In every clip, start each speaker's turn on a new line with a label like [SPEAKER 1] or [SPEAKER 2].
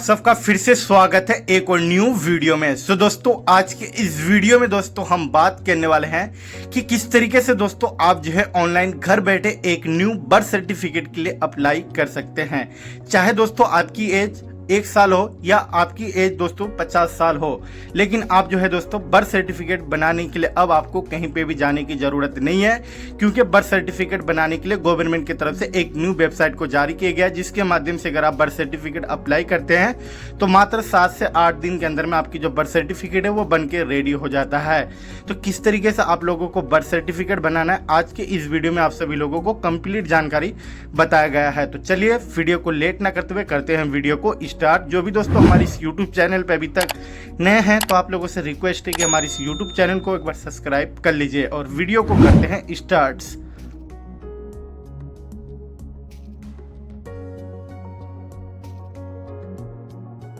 [SPEAKER 1] सबका फिर से स्वागत है एक और न्यू वीडियो में। दोस्तों आज के इस वीडियो में दोस्तों हम बात करने वाले हैं कि किस तरीके से दोस्तों आप जो है ऑनलाइन घर बैठे एक न्यू बर्थ सर्टिफिकेट के लिए अप्लाई कर सकते हैं। चाहे दोस्तों आपकी एज 1 साल हो या आपकी एज दोस्तों 50 साल हो, लेकिन आप जो है दोस्तों बर्थ सर्टिफिकेट बनाने के लिए अब आपको कहीं पे भी जाने की ज़रूरत नहीं है, क्योंकि बर्थ सर्टिफिकेट बनाने के लिए गवर्नमेंट की तरफ से एक न्यू वेबसाइट को जारी किया गया है, जिसके माध्यम से अगर आप बर्थ सर्टिफिकेट अप्लाई करते हैं तो मात्र 7 से 8 दिन के अंदर में आपकी जो बर्थ सर्टिफिकेट है वो बन के रेडी हो जाता है। तो किस तरीके से आप लोगों को बर्थ सर्टिफिकेट बनाना है आज के इस वीडियो में आप सभी लोगों को कंप्लीट जानकारी बताया गया है। तो चलिए वीडियो को लेट ना करते हुए करते हैं वीडियो को स्टार्ट। जो भी दोस्तों हमारे इस YouTube चैनल पे अभी तक नए हैं तो आप लोगों से रिक्वेस्ट है कि हमारे इस YouTube चैनल को एक बार सब्सक्राइब कर लीजिए और वीडियो को करते हैं स्टार्ट।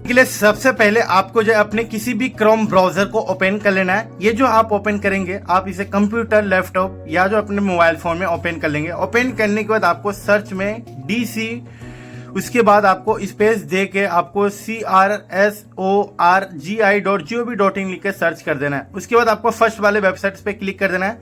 [SPEAKER 1] के लिए सबसे पहले आपको जो अपने किसी भी क्रोम ब्राउजर को ओपन कर लेना है। ये जो आप ओपन करेंगे आप इसे कंप्यूटर, लैपटॉप या जो अपने मोबाइल फोन में ओपन कर लेंगे। ओपन करने के बाद आपको सर्च में DC, उसके बाद आपको स्पेस दे के आपको CRSORGI.gov.in लिख के सर्च कर देना है। उसके बाद आपको फर्स्ट वाले वेबसाइट पे क्लिक कर देना है।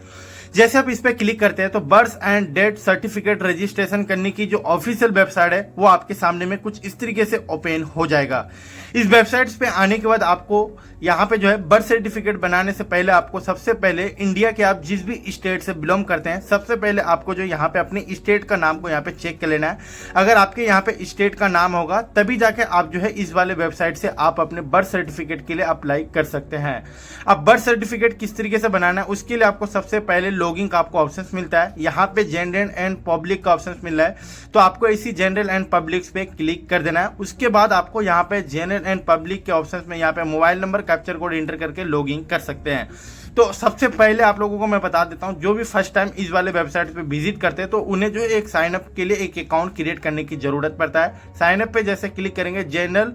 [SPEAKER 1] जैसे आप इस पे क्लिक करते हैं तो birth and death certificate registration करने की जो ऑफिशियल वेबसाइट है वो आपके सामने में कुछ इस तरीके से ओपन हो जाएगा। इस वेबसाइट पे आने के बाद आपको यहाँ पे जो है बर्थ सर्टिफिकेट बनाने से पहले आपको सबसे पहले इंडिया के आप जिस भी स्टेट से बिलोंग करते हैं सबसे पहले आपको जो यहाँ पे अपने स्टेट का नाम को यहाँ पे चेक कर लेना है। अगर आपके यहाँ पे स्टेट का नाम होगा तभी जाके आप जो है इस वाले वेबसाइट से आप अपने बर्थ सर्टिफिकेट के लिए अप्लाई कर सकते हैं। अब बर्थ सर्टिफिकेट किस तरीके से बनाना है उसके लिए आपको सबसे पहले लॉगिंग का आपको ऑप्शन मिलता है। यहाँ पे जनरल एंड पब्लिक का ऑप्शन मिल रहा है तो आपको इसी जनरल एंड पब्लिक पे क्लिक कर देना है। उसके बाद आपको यहाँ पे जनरल एंड पब्लिक के ऑप्शन में यहाँ पे mobile number, capture code enter करके लॉगिन कर सकते हैं। तो सबसे पहले आप लोगों को मैं बता देता हूँ, जो भी फर्स्ट टाइम इस वाले वेबसाइट पे विजिट करते हैं तो उन्हें जो एक साइन अप के लिए एक अकाउंट क्रिएट करने की जरूरत पड़ता है। साइन अप पे जैसे क्लिक करेंगे जनरल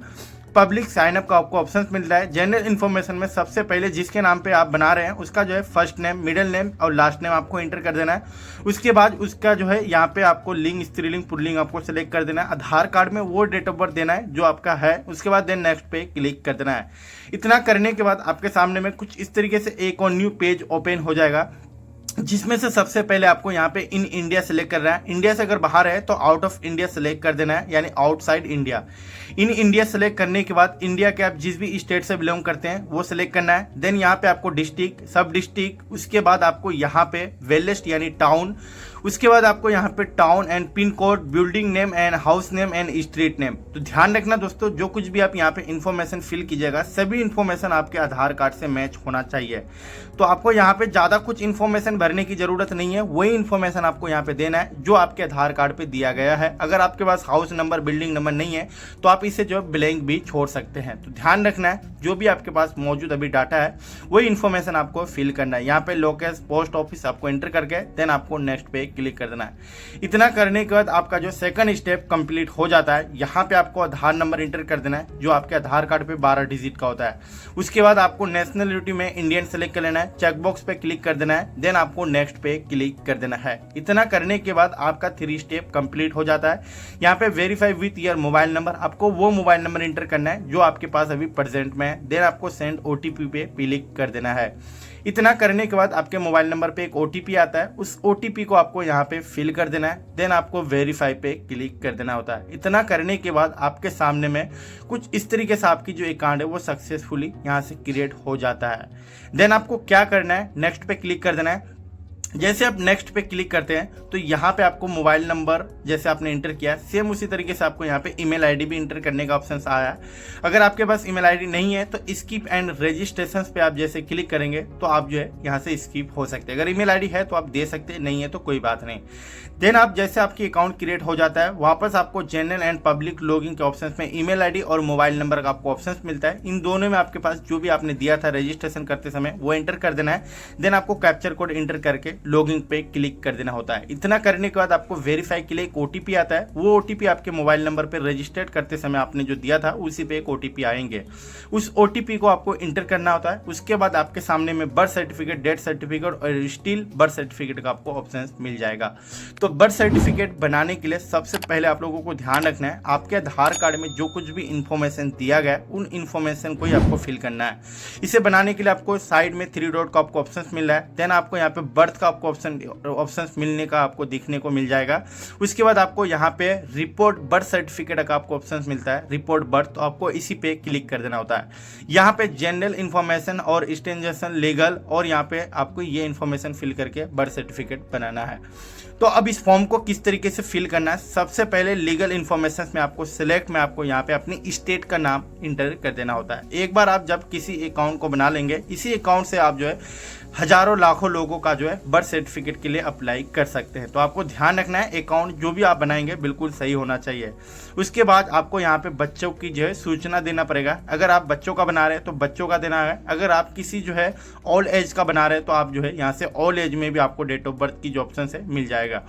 [SPEAKER 1] पब्लिक साइन अप का आपको ऑप्शन मिलता है। जनरल इन्फॉर्मेशन में सबसे पहले जिसके नाम पे आप बना रहे हैं उसका जो है फर्स्ट नेम, मिडिल नेम और लास्ट नेम आपको एंटर कर देना है। उसके बाद उसका जो है यहाँ पे आपको लिंग, स्त्रीलिंग, पुल्लिंग आपको सेलेक्ट कर देना है। आधार कार्ड में वो डेट ऑफ बर्थ देना है जो आपका है। उसके बाद देन नेक्स्ट पे क्लिक कर देना है। इतना करने के बाद आपके सामने में कुछ इस तरीके से एक और न्यू पेज ओपन हो जाएगा, जिसमें से सबसे पहले आपको यहाँ पे इन इंडिया सेलेक्ट करना है। इंडिया से अगर बाहर है तो आउट ऑफ इंडिया सेलेक्ट कर देना है, यानी outside India. In India select करने के बाद इंडिया के आप जिस भी स्टेट से बिलोंग करते हैं वो सेलेक्ट करना है। देन यहाँ पे आपको डिस्ट्रिक्ट, सब डिस्ट्रिक्ट, उसके बाद आपको यहाँ पे विलेज यानी टाउन, उसके बाद आपको यहाँ पे town and pin code, building name and house name and street name. तो ध्यान रखना दोस्तों, जो कुछ भी आप यहाँ पे इन्फॉर्मेशन फिल कीजिएगा सभी इन्फॉर्मेशन आपके आधार कार्ड से मैच होना चाहिए। तो आपको यहाँ पे ज़्यादा कुछ इन्फॉर्मेशन भरने की जरूरत नहीं है, वही इन्फॉर्मेशन आपको यहाँ पे देना है जो आपके आधार कार्ड पे दिया गया है। अगर आपके पास हाउस नंबर, बिल्डिंग नंबर नहीं है तो आप इसे जो ब्लैंक भी छोड़ सकते हैं। तो ध्यान रखना है, जो भी आपके पास मौजूद अभी डाटा है वही इन्फॉर्मेशन आपको फिल करना है। यहाँ पे लोकेशन, पोस्ट ऑफिस आपको एंटर करके देन आपको नेक्स्ट पे क्लिक कर देना है। इतना करने के बाद आपका जो सेकंड स्टेप कंप्लीट हो जाता है। यहाँ पे आपको आधार नंबर एंटर कर देना है जो आपके आधार कार्ड पे 12 डिजिट का होता है। उसके बाद आपको नेशनलिटी में इंडियन सेलेक्ट कर लेना है, चेकबॉक्स पे क्लिक कर देना है, देन आपको नेक्स्ट पे क्लिक कर देना है। इतना करने के बाद आपका 3 स्टेप कंप्लीट हो जाता है। यहाँ पे verify with your mobile number, आपको वो मोबाइल नंबर एंटर करना है जो आपके पास अभी प्रेजेंट में है। देन आपको सेंड OTP पे क्लिक कर देना है। इतना करने के बाद आपके मोबाइल नंबर पे एक OTP आता है, उस OTP को आपको यहाँ पे फिल कर देना है। देन आपको वेरीफाई पे क्लिक कर देना होता है। इतना करने के बाद आपके सामने में कुछ इस तरीके से आपकी जो अकाउंट है वो सक्सेसफुली यहाँ से क्रिएट हो जाता है। देन आपको क्या करना है, नेक्स्ट पे क्लिक कर देना है। जैसे आप नेक्स्ट पे क्लिक करते हैं तो यहाँ पे आपको मोबाइल नंबर जैसे आपने इंटर किया सेम उसी तरीके से आपको यहाँ पे ईमेल आईडी भी इंटर करने का ऑप्शन आया है। अगर आपके पास ईमेल आईडी नहीं है तो स्किप एंड रजिस्ट्रेशन पे आप जैसे क्लिक करेंगे तो आप जो है यहाँ से स्किप हो सकते हैं। अगर ईमेल आईडी है तो आप दे सकते हैं, नहीं है तो कोई बात नहीं। देन आप जैसे आपकी अकाउंट क्रिएट हो जाता है वापस आपको जनरल एंड पब्लिक लॉगिन के ऑप्शन में ईमेल आईडी और मोबाइल नंबर का आपको ऑप्शन मिलता है। इन दोनों में आपके पास जो भी आपने दिया था रजिस्ट्रेशन करते समय वो एंटर कर देना है। देन आपको कैप्चर कोड एंटर करके करके लॉगिन पे क्लिक कर देना होता है। इतना करने के बाद आपको वेरीफाई के लिए एक ओटीपी आता है। वो ओटीपी आपके मोबाइल नंबर पे रजिस्टर्ड करते समय आपने जो दिया था उसी पे एक ओटीपी आएंगे। उस ओटीपी को आपको इंटर करना होता है। उसके बाद आपके सामने में बर्थ सर्टिफिकेट, डेथ सर्टिफिकेट और स्टिल बर्थ सर्टिफिकेट का आपको ऑप्शन मिल जाएगा। तो बर्थ सर्टिफिकेट बनाने के लिए सबसे पहले आप लोगों को ध्यान रखना है, आपके आधार कार्ड में जो कुछ भी इंफॉर्मेशन दिया गया है उन इंफॉर्मेशन को ही आपको फिल करना है। इसे बनाने के लिए आपको साइड में 3 डॉट का आपको ऑप्शन मिल रहा है। देन आपको यहाँ पे बर्थ का आपको ऑप्शन मिलने का आपको दिखने को मिल जाएगा। उसके बाद आपको यहाँ पे रिपोर्ट बर्थ सर्टिफिकेट का आपको ऑप्शन मिलता है, रिपोर्ट बर्थ, तो आपको इसी पे क्लिक कर देना होता है। यहाँ पे जनरल इंफॉर्मेशन और स्टेंजेशन लीगल, और यहाँ पे आपको ये इंफॉर्मेशन फिल करके बर्थ सर्टिफिकेट बनाना है। तो अब इस फॉर्म को किस तरीके से फिल करना है, सबसे पहले लीगल इंफॉर्मेशन में आपको सिलेक्ट में आपको यहाँ पे अपनी स्टेट का नाम इंटर कर देना होता है। एक बार आप जब किसी अकाउंट को बना लेंगे, इसी अकाउंट से आप जो है हजारों लाखों लोगों का जो है बर्थ सर्टिफिकेट के लिए अप्लाई कर सकते हैं। तो आपको ध्यान रखना है अकाउंट जो भी आप बनाएंगे बिल्कुल सही होना चाहिए। उसके बाद आपको यहाँ पे बच्चों की जो है सूचना देना पड़ेगा। अगर आप बच्चों का बना रहे हैं तो बच्चों का देना है। अगर आप किसी जो है ओल्ड एज का बना रहे हैं तो आप जो है यहाँ से ओल्ड एज में भी आपको डेट ऑफ बर्थ की जो ऑप्शन है मिल जाएगा।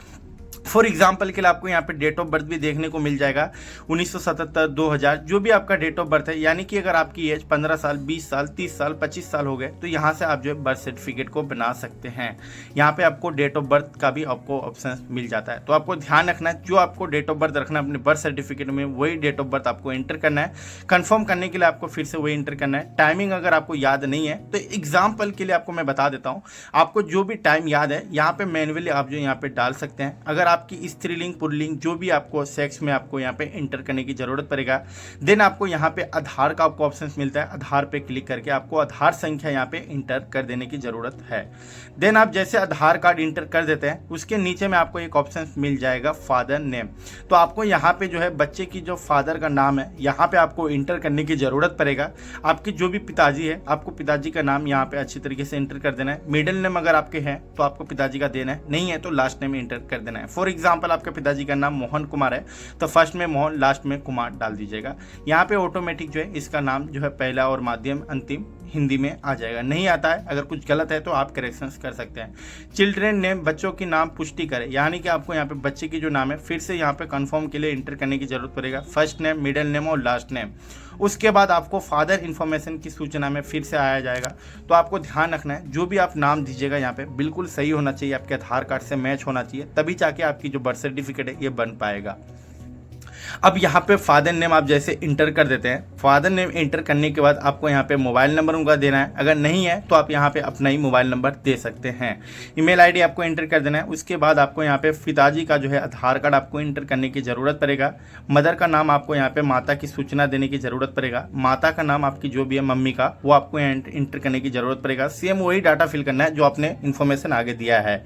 [SPEAKER 1] फॉर एग्जाम्पल के लिए आपको यहाँ पे डेट ऑफ बर्थ भी देखने को मिल जाएगा 1977, 2000, जो भी आपका डेट ऑफ बर्थ है। यानी कि अगर आपकी एज 15 साल, 20 साल, 30 साल, 25 साल हो गए तो यहाँ से आप जो है बर्थ सर्टिफिकेट को बना सकते हैं। यहाँ पे आपको डेट ऑफ बर्थ का भी आपको ऑप्शन मिल जाता है। तो आपको ध्यान रखना है, जो आपको डेट ऑफ बर्थ रखना है अपने बर्थ सर्टिफिकेट में वही डेट ऑफ बर्थ आपको एंटर करना है। कन्फर्म करने के लिए आपको फिर से वही एंटर करना है। टाइमिंग अगर आपको याद नहीं है तो एग्जाम्पल के लिए आपको मैं बता देता हूँ, आपको जो भी टाइम याद है यहाँ पे मैनुअली आप जो यहाँ पे डाल सकते हैं। अगर आपकी स्त्रीलिंग पुल्लिंग जो भी आपको सेक्स में आपको यहाँ पे इंटर करने की जरूरत पड़ेगा। देन आपको यहाँ पे आधार का आपको ऑप्शन मिलता है, आधार पे क्लिक करके आपको आधार संख्या यहाँ पे इंटर कर देने की जरूरत है। देन आप जैसे आधार कार्ड इंटर कर देते हैं उसके नीचे में आपको एक ऑप्शन मिल जाएगा फादर नेम। तो आपको यहाँ पे जो है बच्चे की जो फादर का नाम है यहाँ पे आपको इंटर करने की जरूरत पड़ेगा। आपके जो भी पिताजी है आपको पिताजी का नाम यहाँ पे अच्छी तरीके से इंटर कर देना है। मिडिल नेम अगर आपके हैं तो आपको पिताजी का देना है, नहीं है तो लास्ट नेम इंटर कर देना है। फॉर एग्जाम्पल आपके पिताजी का नाम मोहन कुमार है तो फर्स्ट में मोहन, लास्ट में कुमार डाल दीजिएगा। यहाँ पे ऑटोमेटिक जो है इसका नाम जो है पहला और माध्यम अंतिम हिंदी में आ जाएगा। नहीं आता है, अगर कुछ गलत है तो आप करेक्शंस कर सकते हैं। चिल्ड्रेन नेम, बच्चों की नाम पुष्टि करें, यानी कि आपको यहाँ पे बच्चे की जो नाम है फिर से यहाँ पे कंफर्म के लिए इंटर करने की जरूरत पड़ेगा, फर्स्ट नेम, मिडिल नेम और लास्ट नेम। उसके बाद आपको फादर इन्फॉर्मेशन की सूचना में फिर से आया जाएगा। तो आपको ध्यान रखना है जो भी आप नाम दीजिएगा यहाँ पे बिल्कुल सही होना चाहिए, आपके आधार कार्ड से मैच होना चाहिए, तभी जाके आपकी जो बर्थ सर्टिफिकेट है ये बन पाएगा। अब यहाँ पे फादर नेम आप जैसे इंटर कर देते हैं, फादर नेम इंटर करने के बाद आपको यहाँ पे मोबाइल नंबर उनका देना है। अगर नहीं है तो आप यहाँ पे अपना ही मोबाइल नंबर दे सकते हैं। ईमेल आईडी आपको इंटर कर देना है। उसके बाद आपको यहाँ पे पिताजी का जो है आधार कार्ड आपको इंटर करने की ज़रूरत पड़ेगा। मदर का नाम आपको यहाँ पे माता की सूचना देने की ज़रूरत पड़ेगा। माता का नाम आपकी जो भी है मम्मी का वो आपको इंटर करने की ज़रूरत पड़ेगा। सेम वही डाटा फिल करना है जो आपने इन्फॉर्मेशन आगे दिया है।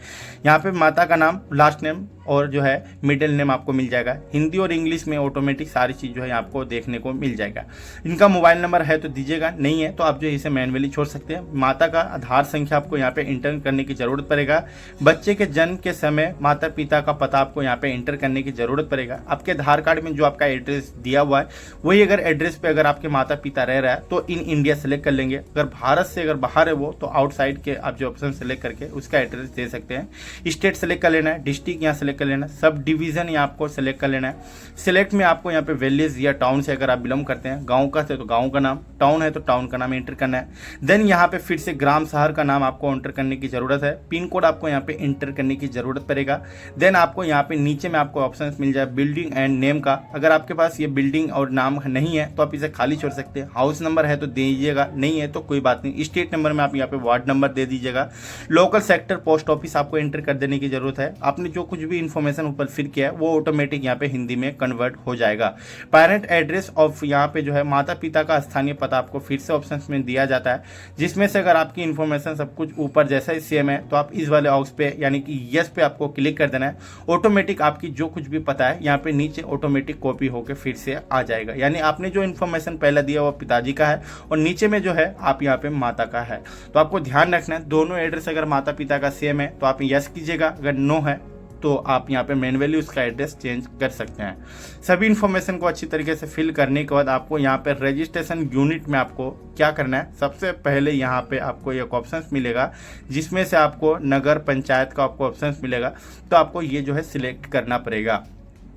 [SPEAKER 1] यहाँ पे माता का नाम, लास्ट नेम और जो है मिडिल नेम आपको मिल जाएगा। हिंदी और इंग्लिश में ऑटोमेटिक सारी चीज़ जो है आपको देखने को मिल जाएगा। इनका मोबाइल नंबर है तो दीजिएगा, नहीं है तो आप जो इसे मैनुअली छोड़ सकते हैं। माता का आधार संख्या आपको यहाँ पे इंटर करने की जरूरत पड़ेगा। बच्चे के जन्म के समय माता पिता का पता आपको यहाँ पे इंटर करने की जरूरत पड़ेगा। आपके आधार कार्ड में जो आपका एड्रेस दिया हुआ है वही अगर एड्रेस पे अगर आपके माता पिता रह रहा है तो इन इंडिया सेलेक्ट कर लेंगे। अगर भारत से अगर बाहर है वो तो आउटसाइड के आप जो ऑप्शन सेलेक्ट करके उसका एड्रेस दे सकते हैं। स्टेट सेलेक्ट कर लेना है, डिस्ट्रिक्ट यहाँ सेलेक्ट कर लेना है, सब डिवीजन यहाँ आपको सेलेक्ट कर लेना है। सिलेक्ट में आपको यहाँ पे विलेज या टाउन से अगर आप बिलोंग करते हैं, गांव का है तो गांव का नाम, टाउन है तो टाउन का नाम एंटर करना है। देन यहाँ पे फिर से ग्राम शहर का नाम आपको एंटर करने की जरूरत है। पिन कोड आपको यहाँ पे एंटर करने की जरूरत पड़ेगा। देन आपको यहाँ पे नीचे में आपको ऑप्शन मिल जाए बिल्डिंग एंड नेम का। अगर आपके पास ये बिल्डिंग और नाम नहीं है तो आप इसे खाली छोड़ सकते हैं। हाउस नंबर है तो दे दीजिएगा, नहीं है तो कोई बात नहीं। स्टेट नंबर में आप यहाँ पे वार्ड नंबर दे दीजिएगा। लोकल सेक्टर पोस्ट ऑफिस आपको एंटर कर देने की जरूरत है। आपने जो कुछ भी इन्फॉर्मेशन ऊपर फिल किया है वो ऑटोमेटिक यहाँ पे हिंदी में कन्वर्ट हो जाएगा। पेरेंट एड्रेस ऑफ यहाँ पे जो है माता पिता का स्थानीय पता आपको फिर से ऑप्शन में दिया जाता है, जिसमें से अगर आपकी इन्फॉर्मेशन सब कुछ ऊपर जैसा ही सेम है तो आप इस वाले ऑप्शन पे यानी कि यस पे आपको क्लिक कर देना है। ऑटोमेटिक आपकी जो कुछ भी पता है यहाँ पे नीचे ऑटोमेटिक कॉपी होकर फिर से आ जाएगा। यानी आपने जो इन्फॉर्मेशन पहले दिया वो पिताजी का है और नीचे में जो है आप यहाँ पे माता का है। तो आपको ध्यान रखना है दोनों एड्रेस अगर माता पिता का सेम है तो आप यस कीजिएगा, अगर नो है तो आप यहाँ पे मैन्युअली उसका एड्रेस चेंज कर सकते हैं। सभी इन्फॉर्मेशन को अच्छी तरीके से फिल करने के बाद आपको यहाँ पे रजिस्ट्रेशन यूनिट में आपको क्या करना है, सबसे पहले यहाँ पे आपको एक ऑप्शन मिलेगा जिसमें से आपको नगर पंचायत का आपको ऑप्शन मिलेगा, तो आपको ये जो है सिलेक्ट करना पड़ेगा।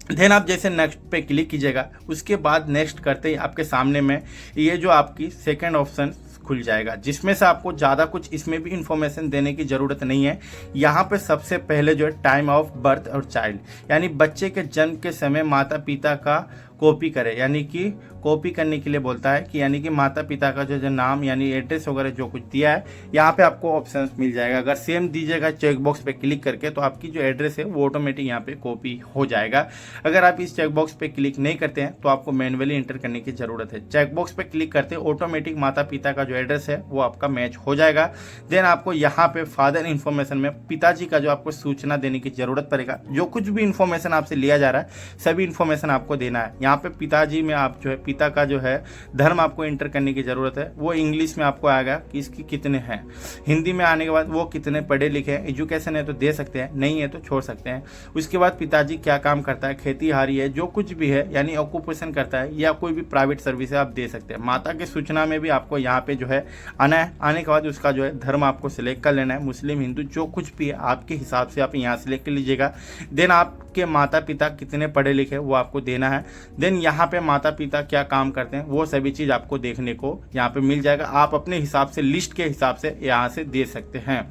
[SPEAKER 1] देन आप जैसे नेक्स्ट पे क्लिक कीजिएगा, उसके बाद नेक्स्ट करते ही आपके सामने में ये जो आपकी सेकंड ऑप्शन खुल जाएगा, जिसमें से आपको ज़्यादा कुछ इसमें भी इंफॉर्मेशन देने की ज़रूरत नहीं है। यहाँ पे सबसे पहले जो है टाइम ऑफ बर्थ और चाइल्ड, यानी बच्चे के जन्म के समय माता पिता का कॉपी करे, यानी कि कॉपी करने के लिए बोलता है कि यानी कि माता पिता का जो नाम यानी एड्रेस वगैरह जो कुछ दिया है यहाँ पे आपको ऑप्शंस मिल जाएगा। अगर सेम दीजिएगा चेक बॉक्स पे क्लिक करके तो आपकी जो एड्रेस है वो ऑटोमेटिक यहाँ पे कॉपी हो जाएगा। अगर आप इस चेक बॉक्स पे क्लिक नहीं करते हैं तो आपको मैन्युअली एंटर करने की जरूरत है। चेक बॉक्स पे क्लिक करते ऑटोमेटिक माता पिता का जो एड्रेस है वो आपका मैच हो जाएगा। देन आपको यहाँ पे फादर इन्फॉर्मेशन में पिताजी का जो आपको सूचना देने की जरूरत पड़ेगा। जो कुछ भी इन्फॉर्मेशन आपसे लिया जा रहा है सभी इन्फॉर्मेशन आपको देना है। यहाँ पे पिताजी में आप जो है पिता का जो है धर्म आपको एंटर करने की जरूरत है, वो इंग्लिश में आपको आएगा कि इसकी कितने हैं, हिंदी में आने के बाद वो कितने पढ़े लिखे हैं, एजुकेशन है तो दे सकते हैं, नहीं है तो छोड़ सकते हैं। उसके बाद पिताजी क्या काम करता है, खेती हारी है, जो कुछ भी है यानी ऑक्यूपेशन करता है या कोई भी प्राइवेट सर्विस है आप दे सकते हैं। माता की सूचना में भी आपको यहाँ पे जो है आना है। आने के बाद उसका जो है धर्म आपको सिलेक्ट कर लेना है, मुस्लिम हिंदू जो कुछ भी है आपके हिसाब से आप यहाँ सिलेक्ट कर लीजिएगा। देन आपके माता पिता कितने पढ़े लिखे वो आपको देना है। देन यहाँ पे माता पिता क्या काम करते हैं वो सभी चीज आपको देखने को यहाँ पे मिल जाएगा। आप अपने हिसाब से लिस्ट के हिसाब से यहाँ से दे सकते हैं।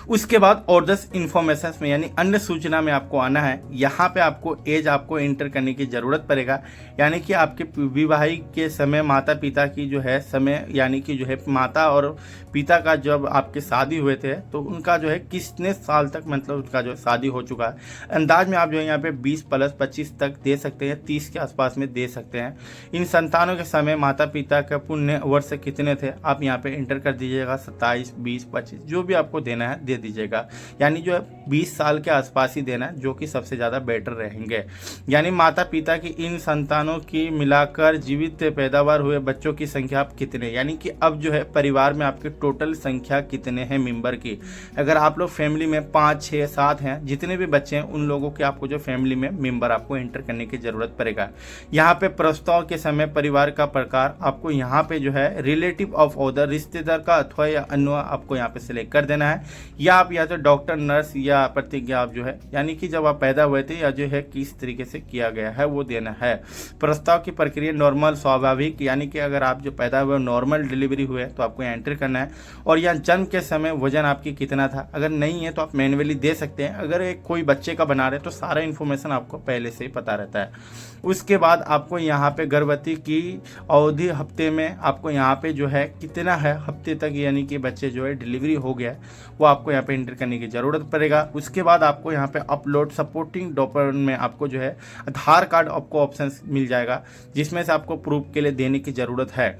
[SPEAKER 1] उसके बाद और 10 इन्फॉर्मेशन में यानी अन्य सूचना में आपको आना है। यहाँ पे आपको एज आपको एंटर करने की ज़रूरत पड़ेगा, यानी कि आपके विवाहित के समय माता पिता की जो है समय यानी कि जो है माता और पिता का जब आपके शादी हुए थे तो उनका जो है कितने साल तक मतलब उनका जो शादी हो चुका है। अंदाज में आप जो है यहाँ पे 20 प्लस 25 तक दे सकते हैं, 30 के आसपास में दे सकते हैं। इन संतानों के समय माता पिता का पुण्य वर्ष कितने थे आप यहाँ पे एंटर कर दीजिएगा, 27, 20, 25 जो भी आपको देना है दे दीजिएगा। यानी जो है 20 साल के आसपास ही देना है जो कि सबसे ज़्यादा बेटर रहेंगे। यानी माता पिता की इन संतानों की मिलाकर जीवित पैदावार हुए बच्चों की संख्या आप कितने, यानी कि अब जो है परिवार में आपके टोटल संख्या कितने हैं मेंबर की। अगर आप लोग फैमिली में 5, 6, 7 हैं, जितने भी बच्चे हैं उन लोगों के आपको जो फैमिली में मेंबर आपको एंटर करने की जरूरत पड़ेगा। यहाँ पे प्रस्ताव के समय परिवार का प्रकार आपको यहाँ पे जो है रिलेटिव ऑफ ऑदर रिश्तेदार का अथवा या अन्य आपको यहाँ पे सिलेक्ट कर देना है। या आप या तो डॉक्टर नर्स या प्रतिज्ञा आप जो है यानी कि जब आप पैदा हुए थे या जो है किस तरीके से किया गया है वो देना है। प्रस्ताव की प्रक्रिया नॉर्मल स्वाभाविक, यानी कि अगर आप जो पैदा हुए नॉर्मल डिलीवरी हुए तो आपको एंटर करना है। और यहाँ जन्म के समय वजन आपकी कितना था, अगर नहीं है तो आप मैन्युअली दे सकते हैं। अगर एक कोई बच्चे का बना रहे तो सारा इन्फॉर्मेशन आपको पहले से ही पता रहता है। उसके बाद आपको यहाँ पे गर्भवती की अवधि हफ्ते में आपको यहाँ पे जो है कितना है हफ्ते तक यानी कि बच्चे जो है डिलीवरी हो गया वो आपको यहाँ पे एंटर करने की ज़रूरत पड़ेगा। उसके बाद आपको यहाँ पे अपलोड सपोर्टिंग डॉक्यूमेंट में आपको जो है आधार कार्ड आपको ऑप्शन मिल जाएगा जिसमें से आपको प्रूफ के लिए देने की ज़रूरत है।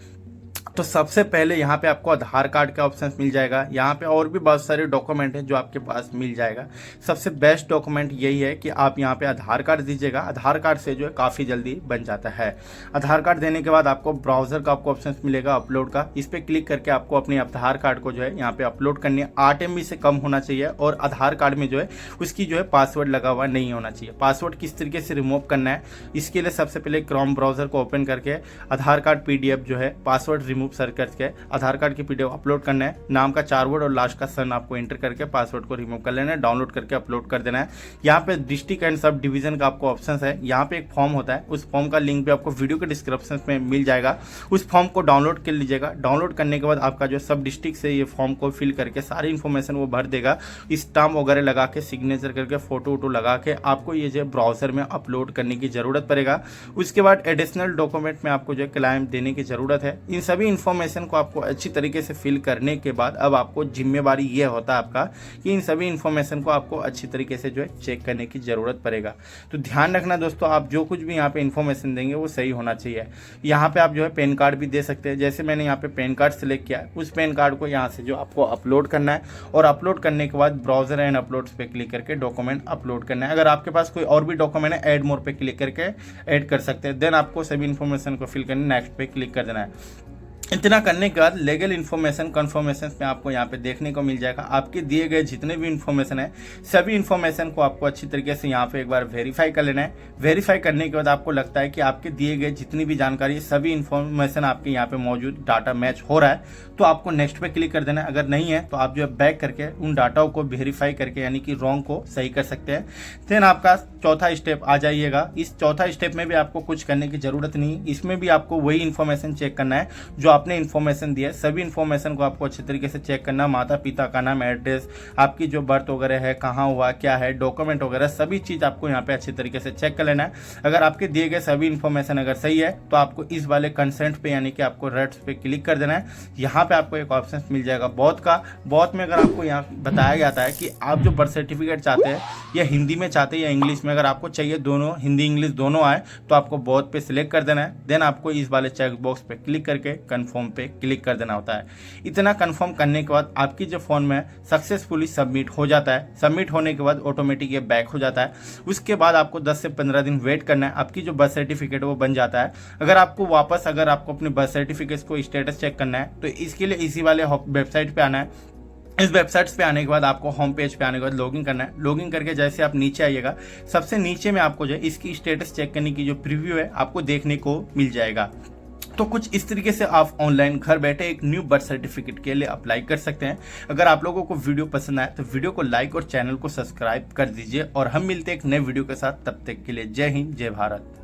[SPEAKER 1] तो सबसे पहले यहाँ पे आपको आधार कार्ड का ऑप्शन मिल जाएगा। यहाँ पे और भी बहुत सारे डॉक्यूमेंट हैं जो आपके पास मिल जाएगा। सबसे बेस्ट डॉक्यूमेंट यही है कि आप यहाँ पे आधार कार्ड दीजिएगा। आधार कार्ड से जो है काफ़ी जल्दी बन जाता है। आधार कार्ड देने के बाद आपको ब्राउजर का आपको ऑप्शन मिलेगा अपलोड का। इस पर क्लिक करके आपको अपने आधार कार्ड को जो है यहाँ पे अपलोड करनी है। 8 MB से कम होना चाहिए और आधार कार्ड में जो है उसकी जो है पासवर्ड लगा हुआ नहीं होना चाहिए। पासवर्ड किस तरीके से रिमूव करना है इसके लिए सबसे पहले क्रोम ब्राउजर को ओपन करके आधार कार्ड PDF जो है पासवर्ड रिमूव सर्च करके आधार कार्ड की PDF अपलोड करना है। नाम का 4 वर्ड और लास्ट का सन आपको एंटर करके पासवर्ड को रिमूव कर लेना है, डाउनलोड करके अपलोड कर देना है। यहाँ पे डिस्ट्रिक्ट एंड सब डिवीजन का आपको ऑप्शन है। यहाँ पे एक फॉर्म होता है, उस फॉर्म का लिंक भी आपको वीडियो के डिस्क्रिप्शन में मिल जाएगा। उस फॉर्म को डाउनलोड कर लीजिएगा। डाउनलोड करने के बाद आपका जो सब डिस्ट्रिक्ट से ये फॉर्म को फिल करके सारी इन्फॉर्मेशन वो भर देगा। स्टाम्प वगैरह लगा के सिग्नेचर करके फोटो वोटो लगा के आपको ये जो ब्राउजर में अपलोड करने की जरूरत पड़ेगा। उसके बाद एडिशनल डॉक्यूमेंट में आपको जो क्लाइम देने की जरूरत है। इन सभी इन्फॉर्मेशन को आपको अच्छी तरीके से फिल करने के बाद अब आपको जिम्मेवारी ये होता है आपका कि इन सभी इन्फॉर्मेशन को आपको अच्छी तरीके से जो है चेक करने की जरूरत पड़ेगा। तो ध्यान रखना दोस्तों, आप जो कुछ भी यहाँ पे इन्फॉर्मेशन देंगे वो सही होना चाहिए। यहाँ पे आप जो है पैन कार्ड भी दे सकते हैं। जैसे मैंने यहाँ पे पैन कार्ड सिलेक्ट किया है, उस पैन कार्ड को यहाँ से जो आपको अपलोड करना है और अपलोड करने के बाद ब्राउजर एंड अपलोड्स पे क्लिक करके डॉक्यूमेंट अपलोड करना है। अगर आपके पास कोई और भी डॉक्यूमेंट है ऐड मोर पे क्लिक करके ऐड कर सकते हैं। देन आपको सभी इन्फॉर्मेशन को फिल करने नेक्स्ट पे क्लिक कर देना है। इतना करने के बाद लीगल इन्फॉर्मेशन कन्फर्मेशन में आपको यहाँ पे देखने को मिल जाएगा। आपके दिए गए जितने भी इन्फॉर्मेशन है सभी इन्फॉर्मेशन को आपको अच्छी तरीके से यहाँ पे एक बार वेरीफाई कर लेना है। वेरीफाई करने के बाद आपको लगता है कि आपके दिए गए जितनी भी जानकारी सभी इन्फॉर्मेशन आपके यहाँ पे मौजूद डाटा मैच हो रहा है तो आपको नेक्स्ट पे क्लिक कर देना है। अगर नहीं है तो आप जो है बैक करके उन डाटाओं को वेरीफाई करके यानी कि रॉन्ग को सही कर सकते हैं। देन आपका चौथा स्टेप आ जाइएगा। इस चौथा स्टेप में भी आपको कुछ करने की जरूरत नहीं, इसमें भी आपको वही इन्फॉर्मेशन चेक करना है जो आपने इन्फॉर्मेशन दिया है। सभी इन्फॉर्मेशन को आपको अच्छे तरीके से चेक करना, माता पिता का नाम, एड्रेस, आपकी जो बर्थ वगैरह है, कहाँ हुआ, क्या है, डॉक्यूमेंट वगैरह सभी चीज़ आपको यहाँ पे अच्छे तरीके से चेक कर लेना है। अगर आपके दिए गए सभी इन्फॉर्मेशन अगर सही है तो आपको इस वाले कंसेंट पे यानी कि आपको रेट्स पे क्लिक कर देना है। यहाँ पे आपको एक ऑप्शन मिल जाएगा बॉथ का। बॉथ में अगर आपको यहाँ बताया जाता है कि आप जो बर्थ सर्टिफिकेट चाहते हैं या हिंदी में चाहते हैं या इंग्लिश में, अगर आपको चाहिए दोनों हिंदी इंग्लिश दोनों आए तो आपको बॉथ पे सिलेक्ट कर देना है। देन आपको इस वाले चेक बॉक्स पे क्लिक करके कन्फर्म पे क्लिक कर देना होता है। इतना कंफर्म करने के बाद आपकी जो फोन में सक्सेसफुली सबमिट हो जाता है। सबमिट होने के बाद ऑटोमेटिक ये बैक हो जाता है। उसके बाद आपको 10 से 15 दिन वेट करना है, आपकी जो बर्थ सर्टिफिकेट वो बन जाता है। अगर आपको अपने बर्थ सर्टिफिकेट को स्टेटस चेक करना है तो इसके लिए इसी वाले वेबसाइट पे आना है। इस वेबसाइट्स पे आने के बाद आपको होम पेज पे आने के बाद लॉगिन करना है। लॉगिन करके जैसे आप नीचे आइएगा सबसे नीचे में आपको जो है इसकी स्टेटस चेक करने की जो प्रीव्यू है आपको देखने को मिल जाएगा। तो कुछ इस तरीके से आप ऑनलाइन घर बैठे एक न्यू बर्थ सर्टिफिकेट के लिए अप्लाई कर सकते हैं। अगर आप लोगों को वीडियो पसंद आए तो वीडियो को लाइक और चैनल को सब्सक्राइब कर दीजिए और हम मिलते हैं एक नए वीडियो के साथ। तब तक के लिए जय हिंद, जय भारत।